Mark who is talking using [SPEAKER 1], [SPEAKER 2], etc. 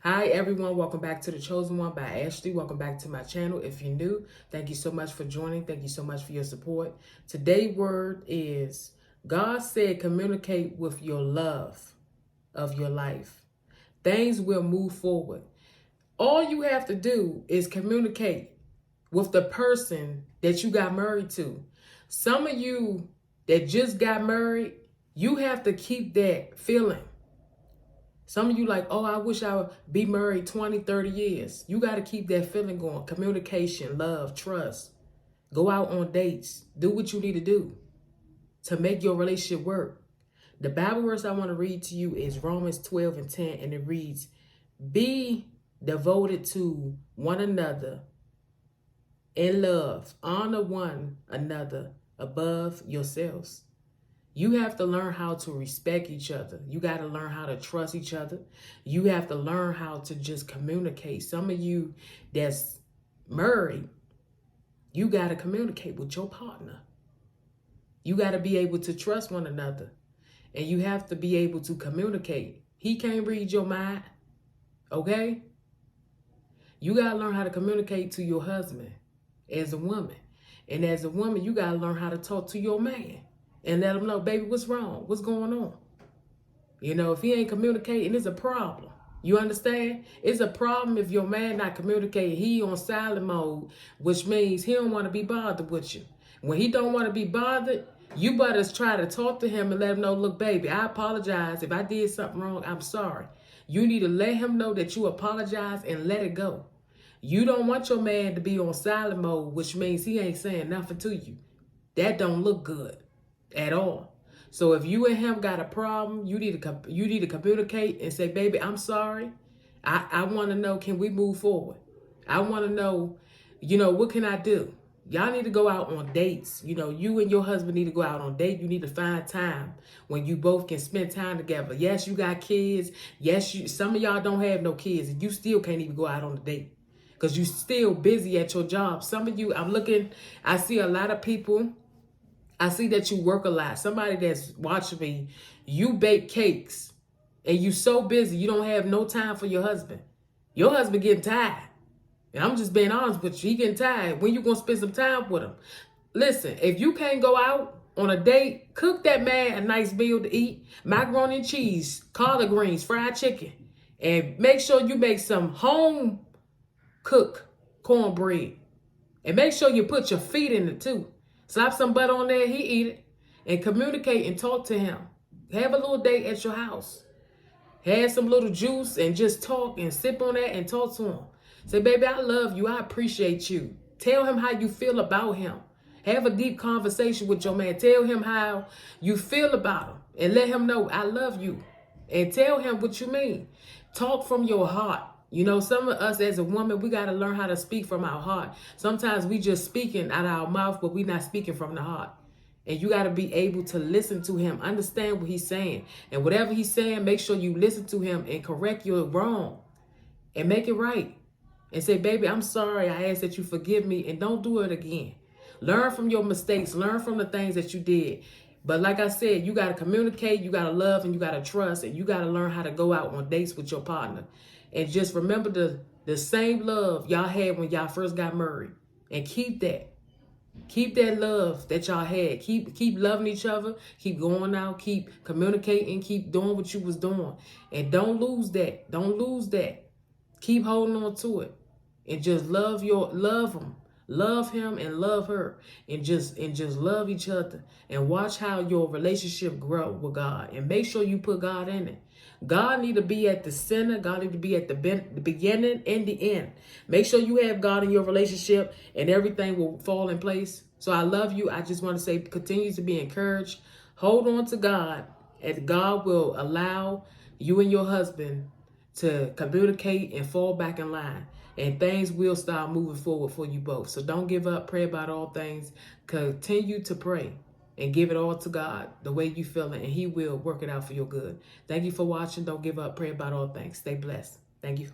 [SPEAKER 1] Hi everyone, welcome back to The Chosen One by Ashley. Welcome back to my channel. If you're new, thank you so much for joining. Thank you so much for your support. Today's word is, God said communicate with your love of your life. Things will move forward. All you have to do is communicate with the person that you got married to. Some of you that just got married, you have to keep that feeling. Some of you like, oh, I wish I would be married 20, 30 years. You got to keep that feeling going. Communication, love, trust. Go out on dates. Do what you need to do to make your relationship work. The Bible verse I want to read to you is Romans 12:10, and it reads, be devoted to one another in love. Honor one another above yourselves. You have to learn how to respect each other. You got to learn how to trust each other. You have to learn how to just communicate. Some of you that's married, you got to communicate with your partner. You got to be able to trust one another. And you have to be able to communicate. He can't read your mind, okay? You got to learn how to communicate to your husband as a woman. And as a woman, you got to learn how to talk to your man. And let him know, baby, what's wrong? What's going on? You know, if he ain't communicating, it's a problem. You understand? It's a problem if your man not communicating. He on silent mode, which means he don't want to be bothered with you. When he don't want to be bothered, you better try to talk to him and let him know, look, baby, I apologize. If I did something wrong, I'm sorry. You need to let him know that you apologize and let it go. You don't want your man to be on silent mode, which means he ain't saying nothing to you. That don't look good at all. So if you and him got a problem, you need to communicate and say, baby, I'm sorry. I want to know, can we move forward? I want to know, what can I do? Y'all need to go out on dates. You and your husband need to go out on date. You need to find time when you both can spend time together. Yes, you got kids. Yes, some of y'all don't have no kids, and you still can't even go out on a date because you still busy at your job. Some of you, I see a lot of people. I see that you work a lot. Somebody that's watching me, you bake cakes and you so busy, you don't have no time for your husband. Your husband getting tired. And I'm just being honest with you. He getting tired. When you going to spend some time with him? Listen, if you can't go out on a date, cook that man a nice meal to eat. Macaroni and cheese, collard greens, fried chicken. And make sure you make some home cooked cornbread. And make sure you put your feet in it too. Slap some butter on there, he eat it. And communicate and talk to him. Have a little date at your house. Have some little juice and just talk and sip on that and talk to him. Say, baby, I love you. I appreciate you. Tell him how you feel about him. Have a deep conversation with your man. Tell him how you feel about him. And let him know, I love you. And tell him what you mean. Talk from your heart. Some of us as a woman, we got to learn how to speak from our heart. Sometimes we just speaking out of our mouth, but we not speaking from the heart. And you got to be able to listen to him, understand what he's saying. And whatever he's saying, make sure you listen to him and correct your wrong and make it right. And say, baby, I'm sorry. I ask that you forgive me and don't do it again. Learn from your mistakes. Learn from the things that you did. But like I said, you got to communicate, you got to love, and you got to trust, and you got to learn how to go out on dates with your partner. And just remember the same love y'all had when y'all first got married. And keep that. Keep that love that y'all had. Keep loving each other. Keep going out. Keep communicating. Keep doing what you was doing. And don't lose that. Don't lose that. Keep holding on to it. And just love them. Love him and love her. And just love each other. And watch how your relationship grow with God. And make sure you put God in it. God need to be at the center. God need to be at the beginning and the end. Make sure you have God in your relationship and everything will fall in place. So I love you. I just want to say, continue to be encouraged. Hold on to God, and God will allow you and your husband to communicate and fall back in line. And things will start moving forward for you both. So don't give up. Pray about all things. Continue to pray. And give it all to God the way you feel it, and he will work it out for your good. Thank you for watching. Don't give up. Pray about all things. Stay blessed. Thank you.